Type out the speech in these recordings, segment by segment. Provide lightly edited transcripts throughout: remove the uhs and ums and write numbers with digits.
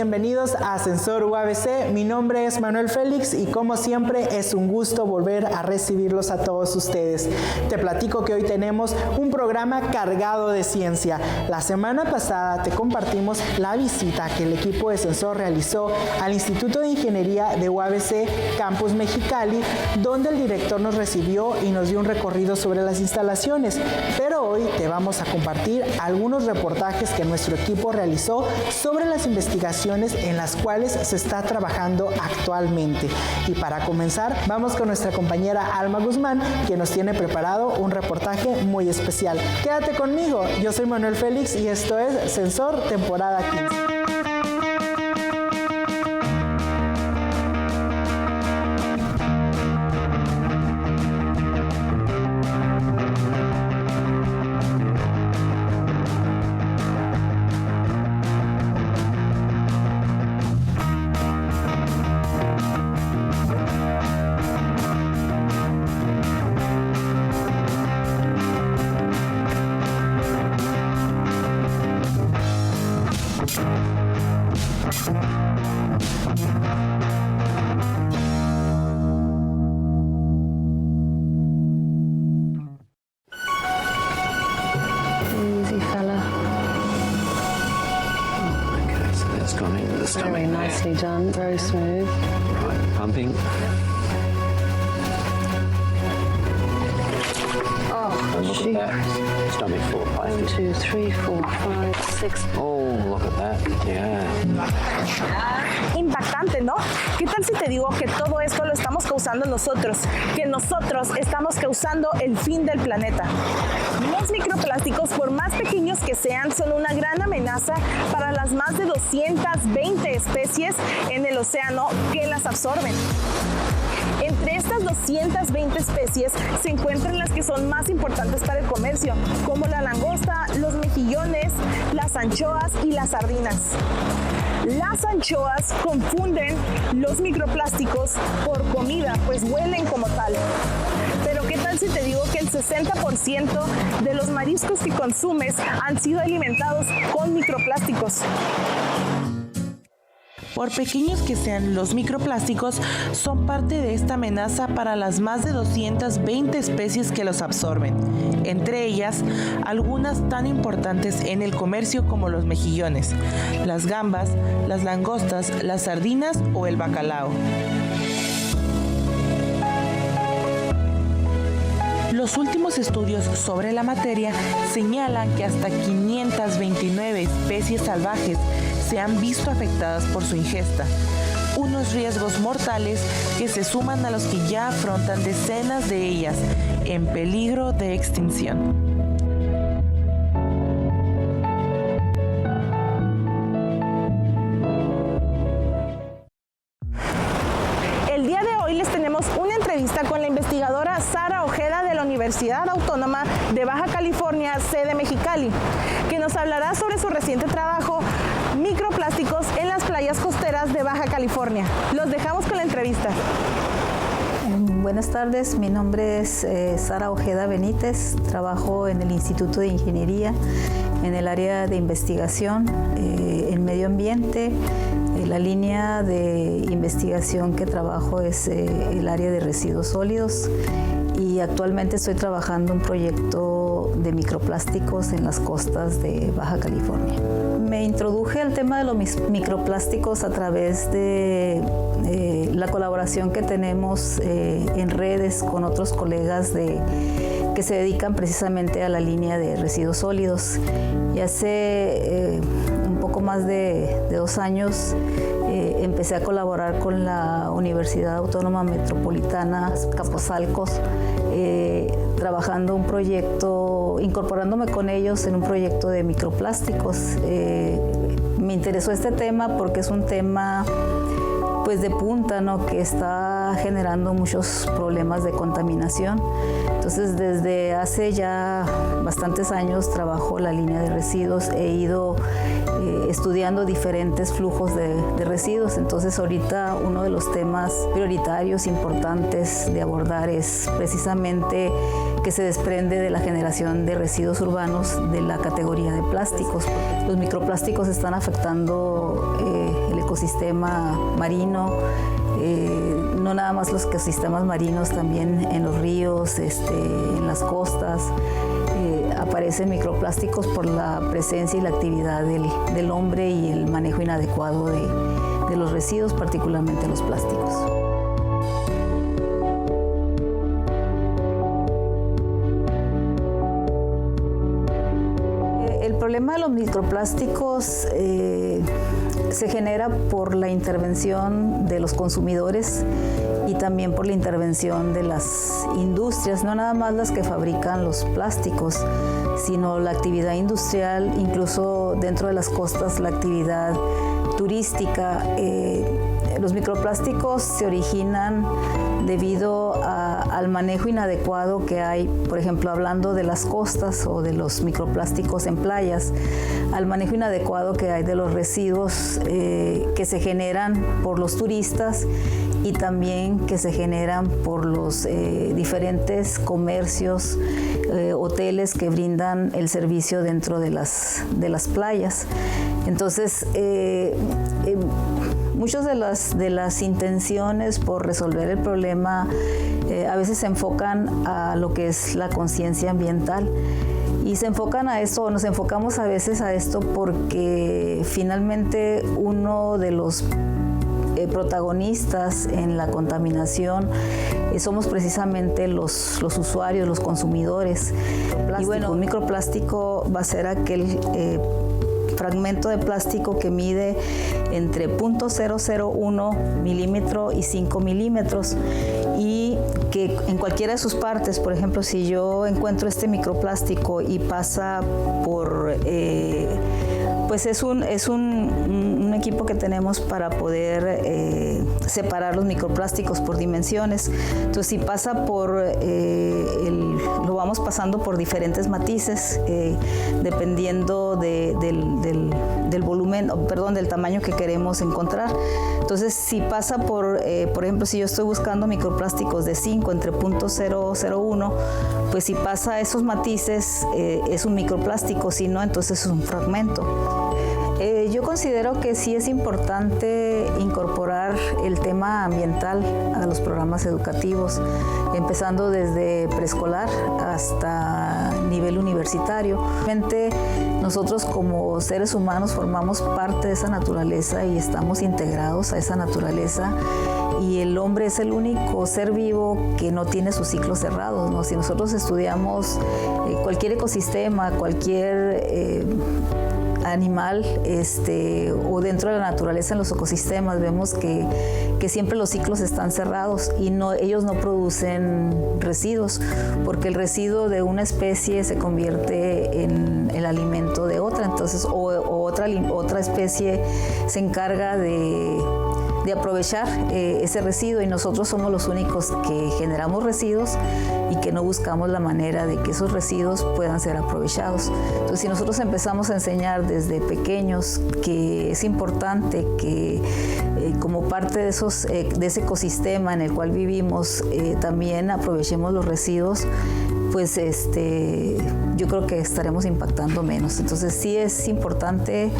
bienvenidos a Sensor UABC. Mi nombre es Manuel Félix y como siempre es un gusto volver a recibirlos a todos ustedes. Te platico que hoy tenemos un programa cargado de ciencia. La semana pasada te compartimos la visita que el equipo de Sensor realizó al Instituto de Ingeniería de UABC Campus Mexicali, donde el director nos recibió y nos dio un recorrido sobre las instalaciones. Pero hoy te vamos a compartir algunos reportajes que nuestro equipo realizó sobre las investigaciones en las cuales se está trabajando actualmente. Y para comenzar, vamos con nuestra compañera Alma Guzmán, que nos tiene preparado un reportaje muy especial. Quédate conmigo, yo soy Manuel Félix y esto es Sensor temporada 15. Very nicely done, very smooth. Right, pumping. Oh, And look at that. Stomach 4, 5, 1, 2, 3, 4, 5, 6. Oh, look at that. Yeah. Impactante, ¿no? ¿Qué tal si te digo que todo esto lo estamos causando nosotros? Que nosotros estamos causando el fin del planeta. Los microplásticos, por más pequeños que sean, son una gran amenaza para las más de 220 especies en el océano que las absorben. Entre estas 220 especies se encuentran las que son más importantes para el comercio, como la langosta, los mejillones, las anchoas y las sardinas. Las anchoas confunden los microplásticos por comida, pues huelen como tal. Pero ¿qué tal si te digo que el 60% de los mariscos que consumes han sido alimentados con microplásticos? Por pequeños que sean, los microplásticos son parte de esta amenaza para las más de 220 especies que los absorben, entre ellas algunas tan importantes en el comercio como los mejillones, las gambas, las langostas, las sardinas o el bacalao. Los últimos estudios sobre la materia señalan que hasta 529 especies salvajes se han visto afectadas por su ingesta, unos riesgos mortales que se suman a los que ya afrontan decenas de ellas en peligro de extinción. El día de hoy les tenemos una entrevista con la investigadora Sara Ojeda de la Universidad Autónoma de Baja California, sede Mexicali, que nos hablará sobre su reciente trabajo Microplásticos en las playas costeras de Baja California. Los dejamos con la entrevista. Buenas tardes, mi nombre es Sara Ojeda Benítez, trabajo en el Instituto de Ingeniería en el área de investigación en medio ambiente. La línea de investigación que trabajo es el área de residuos sólidos y actualmente estoy trabajando un proyecto de microplásticos en las costas de Baja California. Me introduje al tema de los microplásticos a través de la colaboración que tenemos en redes con otros colegas que se dedican precisamente a la línea de residuos sólidos. Y hace un poco más de 2 años empecé a colaborar con la Universidad Autónoma Metropolitana Capozalcos, trabajando un proyecto, incorporándome con ellos en un proyecto de microplásticos. Me interesó este tema porque es un tema pues de punta, ¿no?, que está generando muchos problemas de contaminación. Entonces, desde hace ya bastantes años trabajo la línea de residuos, he ido estudiando diferentes flujos de residuos. Entonces, ahorita uno de los temas prioritarios importantes de abordar es precisamente que se desprende de la generación de residuos urbanos de la categoría de plásticos. Los microplásticos están afectando el ecosistema marino, no nada más los ecosistemas marinos, también en los ríos, en las costas, aparecen microplásticos por la presencia y la actividad del hombre y el manejo inadecuado de los residuos, particularmente los plásticos. El problema de los microplásticos se genera por la intervención de los consumidores y también por la intervención de las industrias, no nada más las que fabrican los plásticos, sino la actividad industrial, incluso dentro de las costas, la actividad turística. Los microplásticos se originan debido al manejo inadecuado que hay, por ejemplo, hablando de las costas o de los microplásticos en playas, al manejo inadecuado que hay de los residuos que se generan por los turistas y también que se generan por los diferentes comercios, hoteles que brindan el servicio dentro de las playas. Entonces, muchas de las intenciones por resolver el problema a veces se enfocan a lo que es la conciencia ambiental. Y se enfocan a esto, o nos enfocamos a veces a esto porque finalmente uno de los protagonistas en la contaminación somos precisamente los usuarios, los consumidores. Y bueno, un microplástico va a ser aquel fragmento de plástico que mide entre 0.001 milímetro y 5 milímetros y que en cualquiera de sus partes, por ejemplo, si yo encuentro este microplástico y pasa por pues es un equipo que tenemos para poder separar los microplásticos por dimensiones. Entonces, si pasa por lo vamos pasando por diferentes matices dependiendo del volumen, perdón, del tamaño que queremos encontrar. Entonces, si pasa por ejemplo, si yo estoy buscando microplásticos de 5 entre 0.001, pues si pasa esos matices es un microplástico, si no, entonces es un fragmento. Yo considero que sí es importante incorporar el tema ambiental a los programas educativos, empezando desde preescolar hasta nivel universitario. Realmente nosotros como seres humanos formamos parte de esa naturaleza y estamos integrados a esa naturaleza. Y el hombre es el único ser vivo que no tiene sus ciclos cerrados, ¿no? Si nosotros estudiamos cualquier ecosistema, cualquier animal o dentro de la naturaleza en los ecosistemas, vemos que siempre los ciclos están cerrados y ellos no producen residuos, porque el residuo de una especie se convierte en el alimento de otra, entonces otra especie se encarga de aprovechar ese residuo y nosotros somos los únicos que generamos residuos y que no buscamos la manera de que esos residuos puedan ser aprovechados. Entonces, si nosotros empezamos a enseñar desde pequeños que es importante que como parte de ese ecosistema en el cual vivimos también aprovechemos los residuos, pues yo creo que estaremos impactando menos. Entonces sí es importante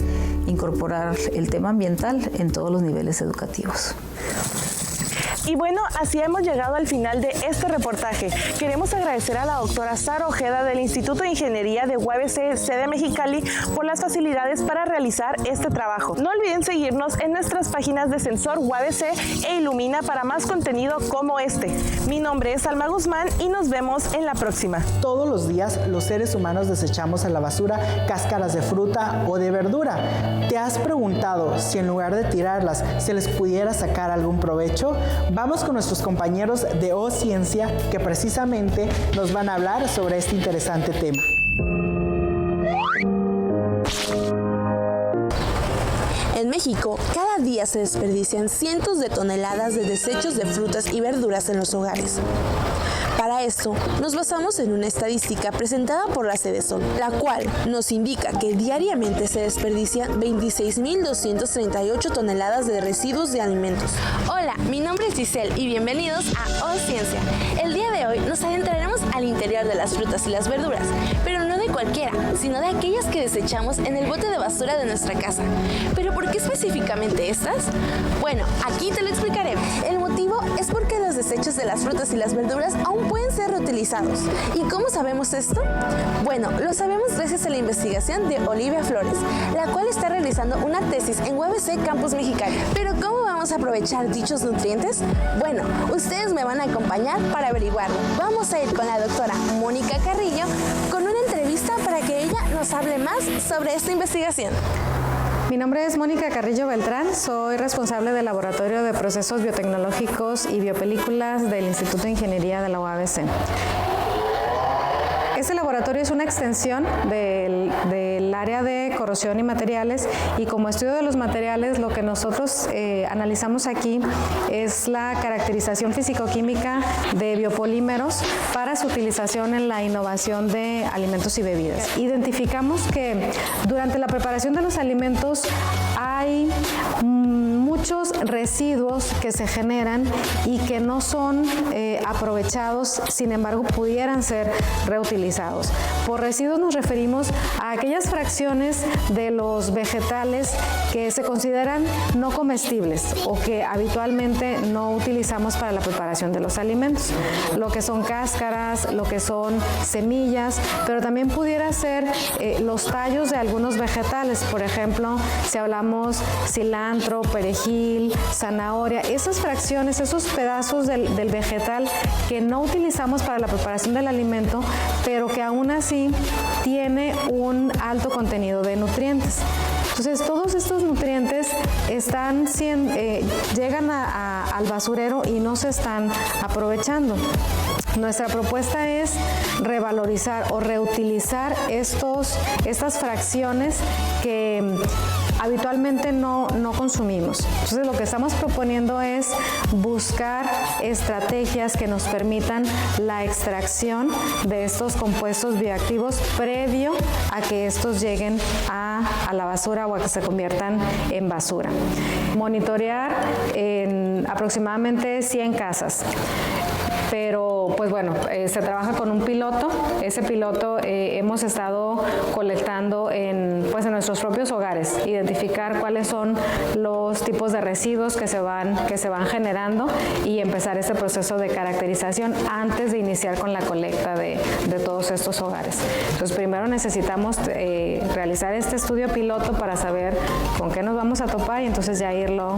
incorporar el tema ambiental en todos los niveles educativos. Y bueno, así hemos llegado al final de este reportaje. Queremos agradecer a la doctora Sara Ojeda del Instituto de Ingeniería de UABC sede Mexicali por las facilidades para realizar este trabajo. No olviden seguirnos en nuestras páginas de Sensor UABC e Ilumina para más contenido como este. Mi nombre es Alma Guzmán y nos vemos en la próxima. Todos los días los seres humanos desechamos a la basura cáscaras de fruta o de verdura. ¿Te has preguntado si en lugar de tirarlas se les pudiera sacar algún provecho? Vamos con nuestros compañeros de O Ciencia que precisamente nos van a hablar sobre este interesante tema. En México, cada día se desperdician cientos de toneladas de desechos de frutas y verduras en los hogares. Para esto, nos basamos en una estadística presentada por la Sedesol, la cual nos indica que diariamente se desperdician 26.238 toneladas de residuos de alimentos. Hola, mi nombre es Giselle y bienvenidos a O Ciencia. El día de hoy nos adentraremos al interior de las frutas y las verduras, pero no de cualquiera, sino de aquellas que desechamos en el bote de basura de nuestra casa. ¿Pero por qué específicamente estas? Bueno, aquí te lo explicaré. El motivo es porque los desechos de las frutas y las verduras aún pueden ser reutilizados. ¿Y cómo sabemos esto? Bueno, lo sabemos gracias a la investigación de Olivia Flores, la cual está realizando una tesis en UABC Campus Mexicali. ¿Pero cómo vamos a aprovechar dichos nutrientes? Bueno, ustedes me van a acompañar para averiguarlo. Vamos a ir con la doctora Mónica Carrillo con una entrevista para que ella nos hable más sobre esta investigación. Mi nombre es Mónica Carrillo Beltrán, soy responsable del Laboratorio de Procesos Biotecnológicos y Biopelículas del Instituto de Ingeniería de la UABC. Este laboratorio es una extensión del área de corrosión y materiales, y como estudio de los materiales lo que nosotros analizamos aquí es la caracterización físico-química de biopolímeros para su utilización en la innovación de alimentos y bebidas. Identificamos que durante la preparación de los alimentos hay muchos residuos que se generan y que no son aprovechados, sin embargo pudieran ser reutilizados. Por residuos nos referimos a aquellas fracciones de los vegetales que se consideran no comestibles o que habitualmente no utilizamos para la preparación de los alimentos. Lo que son cáscaras, lo que son semillas, pero también pudiera ser los tallos de algunos vegetales. Por ejemplo, si hablamos cilantro, perejil, zanahoria, esas fracciones, esos pedazos del vegetal que no utilizamos para la preparación del alimento, pero que aún así tiene un alto contenido de nutrientes. Entonces, todos estos nutrientes llegan al basurero y no se están aprovechando. Nuestra propuesta es revalorizar o reutilizar estas fracciones que habitualmente no consumimos. Entonces, lo que estamos proponiendo es buscar estrategias que nos permitan la extracción de estos compuestos bioactivos previo a que estos lleguen a la basura o a que se conviertan en basura. Monitorear en aproximadamente 100 casas. Pero, pues bueno, se trabaja con un piloto. Ese piloto hemos estado colectando en nuestros propios hogares, identificar cuáles son los tipos de residuos que se van generando y empezar ese proceso de caracterización antes de iniciar con la colecta de todos estos hogares. Entonces, primero necesitamos realizar este estudio piloto para saber con qué nos vamos a topar y entonces ya irlo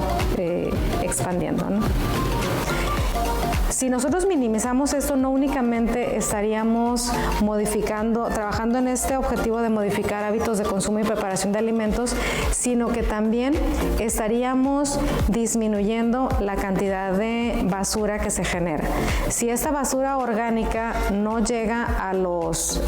expandiendo, ¿no? Si nosotros minimizamos esto, no únicamente estaríamos trabajando en este objetivo de modificar hábitos de consumo y preparación de alimentos, sino que también estaríamos disminuyendo la cantidad de basura que se genera. Si esta basura orgánica no llega a los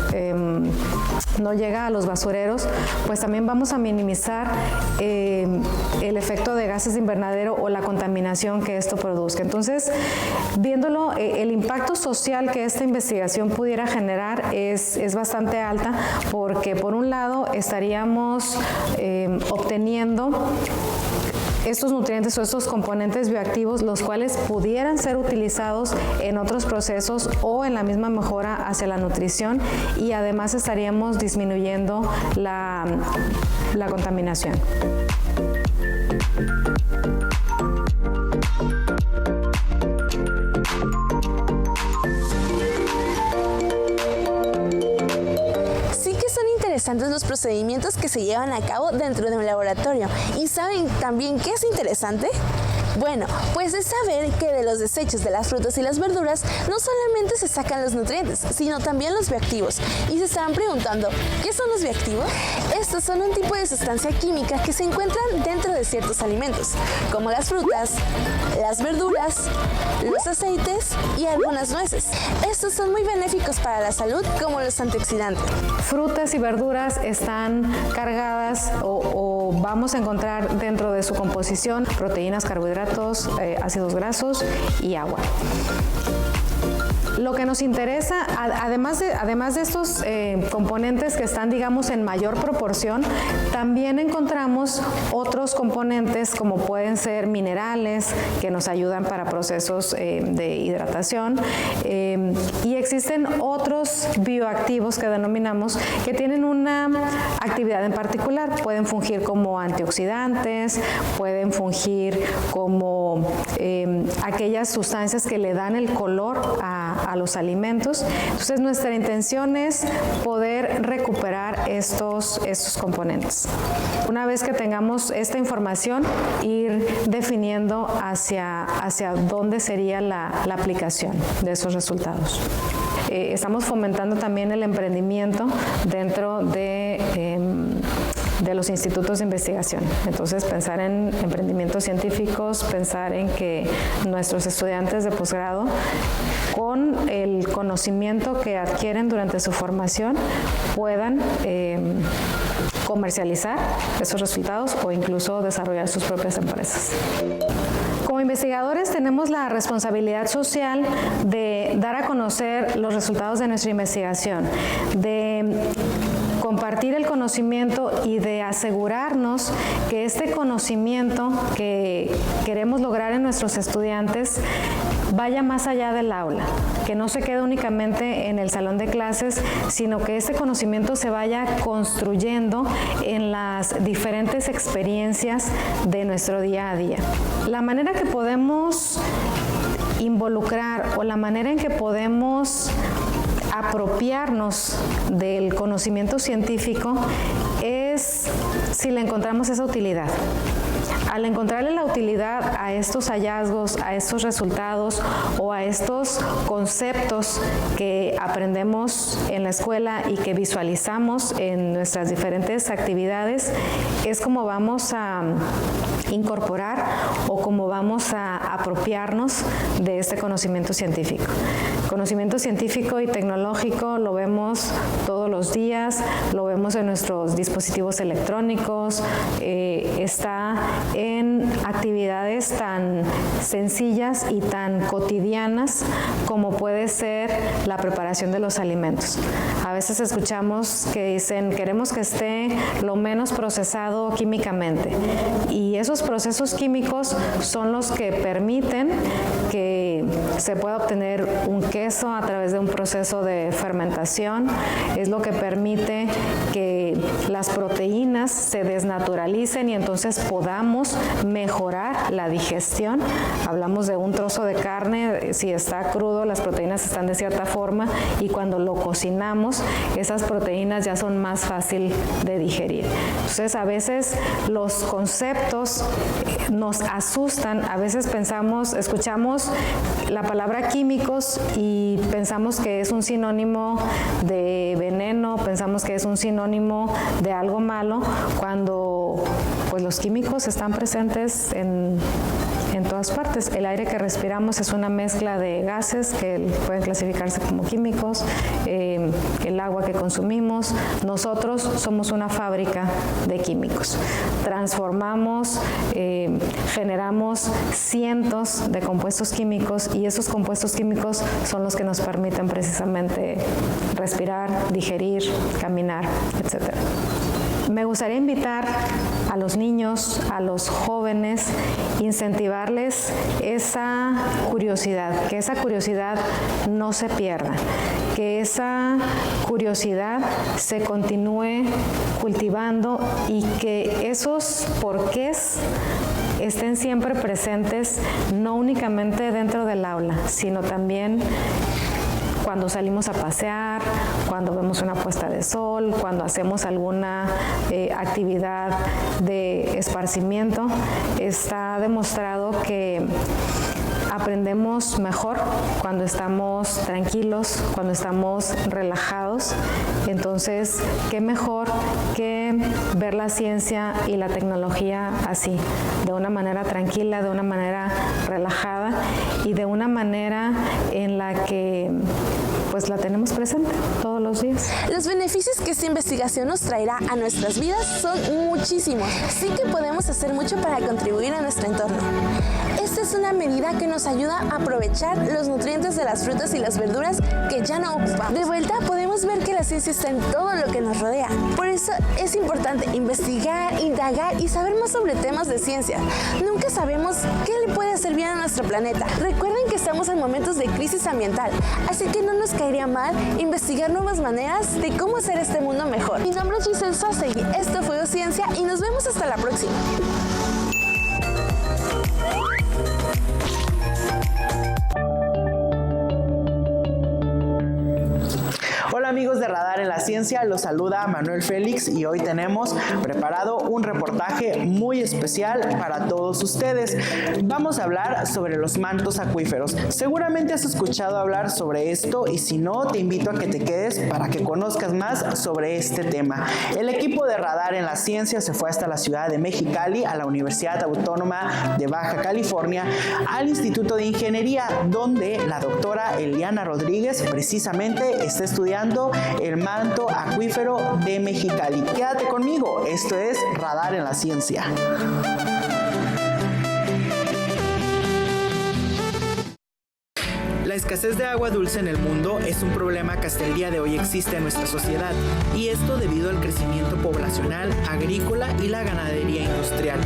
basureros, pues también vamos a minimizar el efecto de gases de invernadero o la contaminación que esto produzca. Entonces, viéndolo, el impacto social que esta investigación pudiera generar es bastante alta, porque por un lado estaríamos obteniendo estos nutrientes o estos componentes bioactivos, los cuales pudieran ser utilizados en otros procesos o en la misma mejora hacia la nutrición, y además estaríamos disminuyendo la contaminación. Interesantes los procedimientos que se llevan a cabo dentro de un laboratorio. ¿Y saben también qué es interesante? Bueno, pues es saber que de los desechos de las frutas y las verduras no solamente se sacan los nutrientes, sino también los bioactivos. Y se estarán preguntando, ¿qué son los bioactivos? Estos son un tipo de sustancia química que se encuentran dentro de ciertos alimentos, como las frutas, las verduras, los aceites y algunas nueces. Estos son muy benéficos para la salud, como los antioxidantes. Frutas y verduras están cargadas o vamos a encontrar dentro de su composición proteínas, carbohidratos, carbohidratos, ácidos grasos y agua. Lo que nos interesa, además de estos componentes que están, digamos, en mayor proporción, también encontramos otros componentes como pueden ser minerales que nos ayudan para procesos de hidratación y existen otros bioactivos que denominamos que tienen una actividad en particular. Pueden fungir como antioxidantes, pueden fungir como aquellas sustancias que le dan el color a los alimentos. Entonces nuestra intención es poder recuperar estos componentes. Una vez que tengamos esta información, ir definiendo hacia dónde sería la aplicación de esos resultados. Estamos fomentando también el emprendimiento dentro de los institutos de investigación. Entonces, pensar en emprendimientos científicos, pensar en que nuestros estudiantes de posgrado, con el conocimiento que adquieren durante su formación, puedan comercializar esos resultados o incluso desarrollar sus propias empresas. Como investigadores tenemos la responsabilidad social de dar a conocer los resultados de nuestra investigación, de compartir el conocimiento y de asegurarnos que este conocimiento que queremos lograr en nuestros estudiantes vaya más allá del aula, que no se quede únicamente en el salón de clases, sino que este conocimiento se vaya construyendo en las diferentes experiencias de nuestro día a día. La manera que podemos involucrar o la manera en que podemos apropiarnos del conocimiento científico es si le encontramos esa utilidad. Al encontrarle la utilidad a estos hallazgos, a estos resultados o a estos conceptos que aprendemos en la escuela y que visualizamos en nuestras diferentes actividades, es como vamos a incorporar o como vamos a apropiarnos de este conocimiento científico. Conocimiento científico y tecnológico lo vemos todos los días, lo vemos en nuestros dispositivos electrónicos, está en actividades tan sencillas y tan cotidianas como puede ser la preparación de los alimentos. A veces escuchamos que dicen, queremos que esté lo menos procesado químicamente, y esos procesos químicos son los que permiten que se pueda obtener un queso a través de un proceso de fermentación, es lo que permite que las proteínas se desnaturalicen y entonces podamos mejorar la digestión. Hablamos de un trozo de carne, si está crudo, las proteínas están de cierta forma y cuando lo cocinamos, esas proteínas ya son más fácil de digerir. Entonces, a veces los conceptos nos asustan, a veces escuchamos la palabra químicos y pensamos que es un sinónimo de veneno, pensamos que es un sinónimo de algo malo, cuando pues los químicos están presentes en todas partes. El aire que respiramos es una mezcla de gases que pueden clasificarse como químicos, el agua que consumimos. Nosotros somos una fábrica de químicos. Transformamos, generamos cientos de compuestos químicos y esos compuestos químicos son los que nos permiten precisamente respirar, digerir, caminar, etc. Me gustaría invitar a los niños, a los jóvenes, incentivarles esa curiosidad, que esa curiosidad no se pierda, que esa curiosidad se continúe cultivando y que esos porqués estén siempre presentes, no únicamente dentro del aula, sino también cuando salimos a pasear, cuando vemos una puesta de sol, cuando hacemos alguna actividad de esparcimiento. Está demostrado que aprendemos mejor cuando estamos tranquilos, cuando estamos relajados. Entonces, qué mejor que ver la ciencia y la tecnología así, de una manera tranquila, de una manera relajada y de una manera en la que pues la tenemos presente todos los días. Los beneficios que esta investigación nos traerá a nuestras vidas son muchísimos, sí que podemos hacer mucho para contribuir a nuestro entorno. esta es una medida que nos ayuda a aprovechar los nutrientes de las frutas y las verduras que ya no ocupamos. De vuelta podemos ver que la ciencia está en todo lo que nos rodea. Por eso es importante investigar, indagar y saber más sobre temas de ciencia. Nunca sabemos qué le puede hacer bien a nuestro planeta. Recuerden que estamos en momentos de crisis ambiental, así que no nos caería mal investigar nuevas maneras de cómo hacer este mundo mejor. Mi nombre es Giselle Sostegui, esto fue Ciencia y nos vemos hasta la próxima. Hola amigos de Radar en la Ciencia, los saluda Manuel Félix y hoy tenemos preparado un reportaje muy especial para todos ustedes. Vamos a hablar sobre los mantos acuíferos. Seguramente has escuchado hablar sobre esto y si no, te invito a que te quedes para que conozcas más sobre este tema. El equipo de Radar en la Ciencia se fue hasta la ciudad de Mexicali, a la Universidad Autónoma de Baja California, al Instituto de Ingeniería, donde la doctora Eliana Rodríguez precisamente está estudiando el manto acuífero de Mexicali. Quédate conmigo, esto es Radar en la Ciencia. La escasez de agua dulce en el mundo es un problema que hasta el día de hoy existe en nuestra sociedad, y esto debido al crecimiento poblacional, agrícola y la ganadería industrial.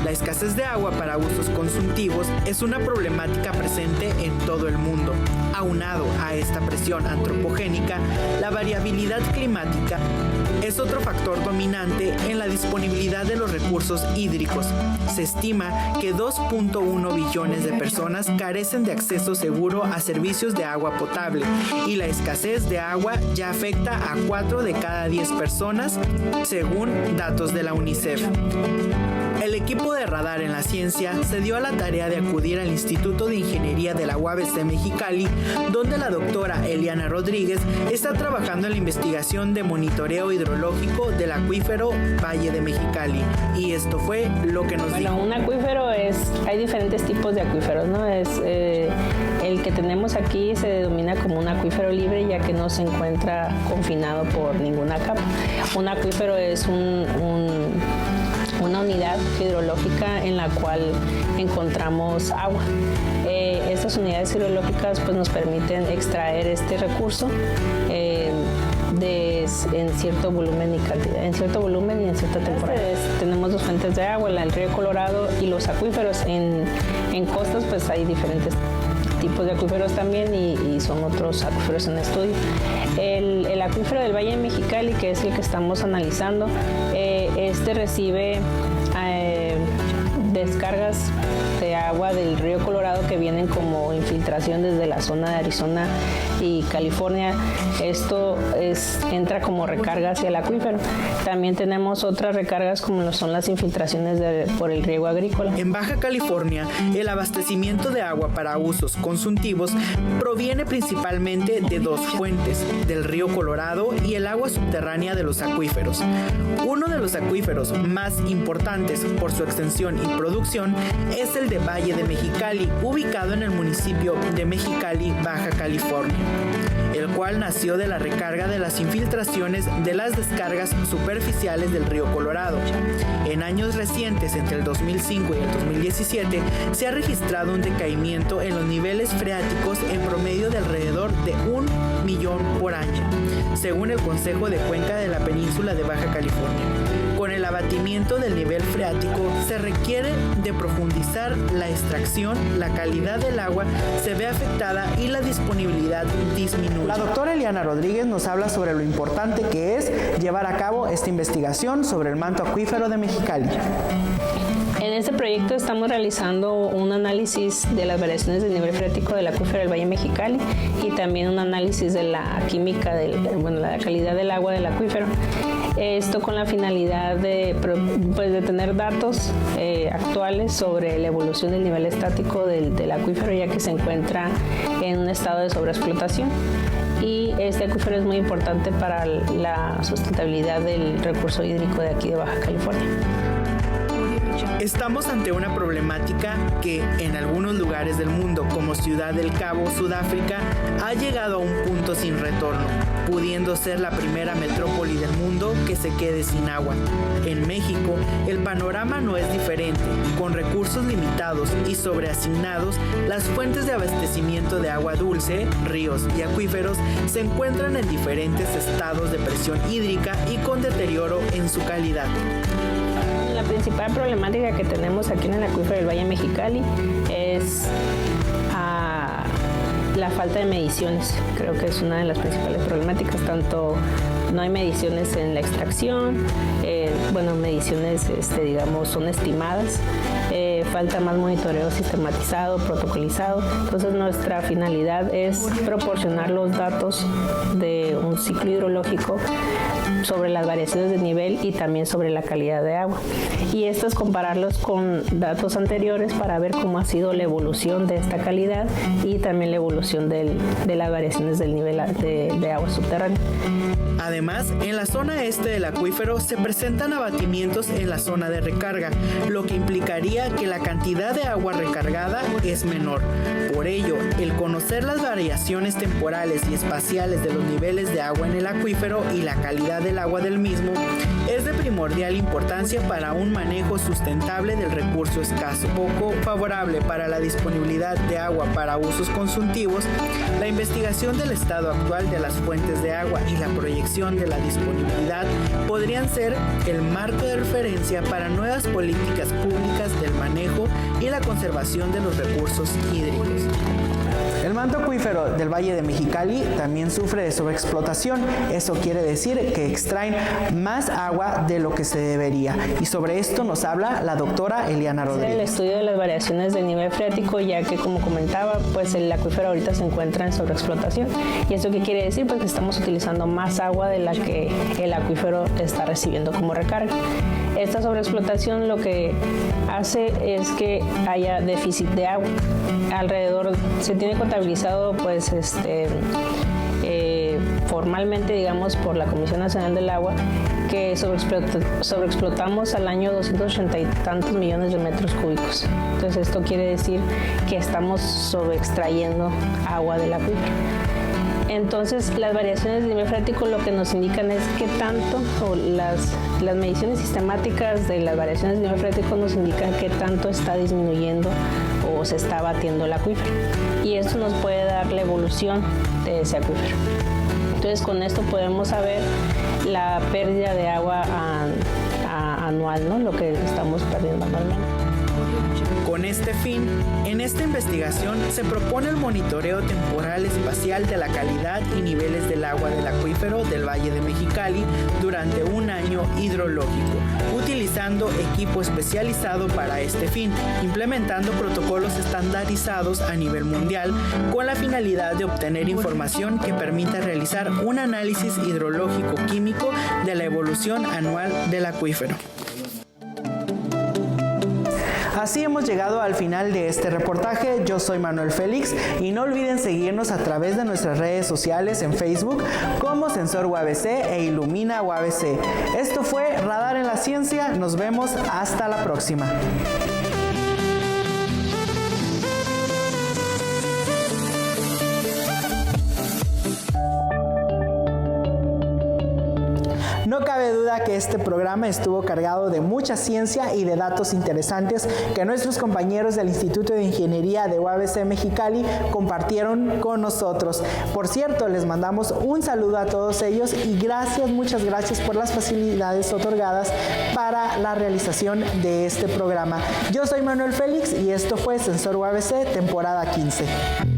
La escasez de agua para usos consultivos es una problemática presente en todo el mundo. Aunado a esta presión antropogénica, la variabilidad climática es otro factor dominante en la disponibilidad de los recursos hídricos. Se estima que 2.1 billones de personas carecen de acceso seguro a servicios de agua potable, y la escasez de agua ya afecta a 4 de cada 10 personas, según datos de la UNICEF. El equipo de Radar en la Ciencia se dio a la tarea de acudir al Instituto de Ingeniería de la UABC Mexicali, donde la doctora Eliana Rodríguez está trabajando en la investigación de monitoreo hidrológico del acuífero Valle de Mexicali. Y esto fue lo que nos dijo. Un acuífero hay diferentes tipos de acuíferos, ¿no? El que tenemos aquí se denomina como un acuífero libre, ya que no se encuentra confinado por ninguna capa. Un acuífero es una unidad hidrológica en la cual encontramos agua. Estas unidades hidrológicas pues, nos permiten extraer este recurso en cierto volumen y cantidad, en cierto volumen y en cierta temporada. Tenemos dos fuentes de agua, el río Colorado y los acuíferos. En costas pues hay diferentes tipos de acuíferos también y son otros acuíferos en estudio. El acuífero del Valle de Mexicali, que es el que estamos analizando, recibe descargas de agua del río Colorado que vienen como infiltración desde la zona de Arizona y California. Esto entra como recarga hacia el acuífero. También tenemos otras recargas como son las infiltraciones por el riego agrícola. En Baja California, el abastecimiento de agua para usos consultivos proviene principalmente de dos fuentes, del río Colorado y el agua subterránea de los acuíferos. Uno de los acuíferos más importantes por su extensión y producción es el de Valle de Mexicali, ubicado en el municipio de Mexicali, Baja California, el cual nació de la recarga de las infiltraciones de las descargas superficiales del río Colorado. En años recientes, entre el 2005 y el 2017, se ha registrado un decaimiento en los niveles freáticos en promedio de alrededor de 1 millón por año, según el Consejo de Cuenca de la Península de Baja California. Con el abatimiento del nivel freático se requiere de profundizar la extracción, la calidad del agua se ve afectada y la disponibilidad disminuye. La doctora Eliana Rodríguez nos habla sobre lo importante que es llevar a cabo esta investigación sobre el manto acuífero de Mexicali. En este proyecto estamos realizando un análisis de las variaciones del nivel freático del acuífero del Valle Mexicali y también un análisis de la química, la calidad del agua del acuífero. Esto con la finalidad de tener datos actuales sobre la evolución del nivel estático del acuífero, ya que se encuentra en un estado de sobreexplotación. Y este acuífero es muy importante para la sustentabilidad del recurso hídrico de aquí de Baja California. Estamos ante una problemática que en algunos lugares del mundo, como Ciudad del Cabo, Sudáfrica, ha llegado a un punto sin retorno, pudiendo ser la primera metrópoli del mundo que se quede sin agua. En México, el panorama no es diferente. Con recursos limitados y sobreasignados, las fuentes de abastecimiento de agua dulce, ríos y acuíferos se encuentran en diferentes estados de presión hídrica y con deterioro en su calidad. La principal problemática que tenemos aquí en el acuífero del Valle Mexicali es la falta de mediciones. Creo que es una de las principales problemáticas. Tanto no hay mediciones en la extracción, mediciones, digamos, son estimadas. Falta más monitoreo sistematizado, protocolizado. Entonces nuestra finalidad es proporcionar los datos de un ciclo hidrológico sobre las variaciones de nivel y también sobre la calidad de agua. Y esto es compararlos con datos anteriores para ver cómo ha sido la evolución de esta calidad y también la evolución de las variaciones del nivel de agua subterránea. Además, en la zona este del acuífero se presentan abatimientos en la zona de recarga, lo que implicaría que la cantidad de agua recargada es menor. Por ello, el conocer las variaciones temporales y espaciales de los niveles de agua en el acuífero y la calidad del agua del mismo es de primordial importancia para un manejo sustentable del recurso escaso. Poco favorable para la disponibilidad de agua para usos consultivos, la investigación del estado actual de las fuentes de agua y la proyección de la disponibilidad podrían ser el marco de referencia para nuevas políticas públicas del manejo y la conservación de los recursos hídricos. El manto acuífero del Valle de Mexicali también sufre de sobreexplotación. Eso quiere decir que extraen más agua de lo que se debería. Y sobre esto nos habla la doctora Eliana Rodríguez. El estudio de las variaciones del nivel freático, ya que, como comentaba, pues el acuífero ahorita se encuentra en sobreexplotación. ¿Y eso qué quiere decir? Pues que estamos utilizando más agua de la que el acuífero está recibiendo como recarga. Esta sobreexplotación lo que hace es que haya déficit de agua. Alrededor se tiene contabilizado pues formalmente, digamos, por la Comisión Nacional del Agua, que sobreexplotamos al año 280 y tantos millones de metros cúbicos. Entonces esto quiere decir que estamos sobreextrayendo agua del acuífero. Entonces, las variaciones del nivel freático lo que nos indican es qué tanto, o las mediciones sistemáticas de las variaciones del nivel freático nos indican qué tanto está disminuyendo o se está batiendo el acuífero. Y esto nos puede dar la evolución de ese acuífero. Entonces, con esto podemos saber la pérdida de agua anual, ¿no? Lo que estamos perdiendo anualmente. Con este fin, en esta investigación se propone el monitoreo temporal espacial de la calidad y niveles del agua del acuífero del Valle de Mexicali durante un año hidrológico, utilizando equipo especializado para este fin, implementando protocolos estandarizados a nivel mundial con la finalidad de obtener información que permita realizar un análisis hidrológico químico de la evolución anual del acuífero. Así hemos llegado al final de este reportaje. Yo soy Manuel Félix y no olviden seguirnos a través de nuestras redes sociales en Facebook como Sensor UABC e Ilumina UABC. Esto fue Radar en la Ciencia. Nos vemos hasta la próxima. No cabe duda que este programa estuvo cargado de mucha ciencia y de datos interesantes que nuestros compañeros del Instituto de Ingeniería de UABC Mexicali compartieron con nosotros. Por cierto, les mandamos un saludo a todos ellos y muchas gracias por las facilidades otorgadas para la realización de este programa. Yo soy Manuel Félix y esto fue Sensor UABC, temporada 15.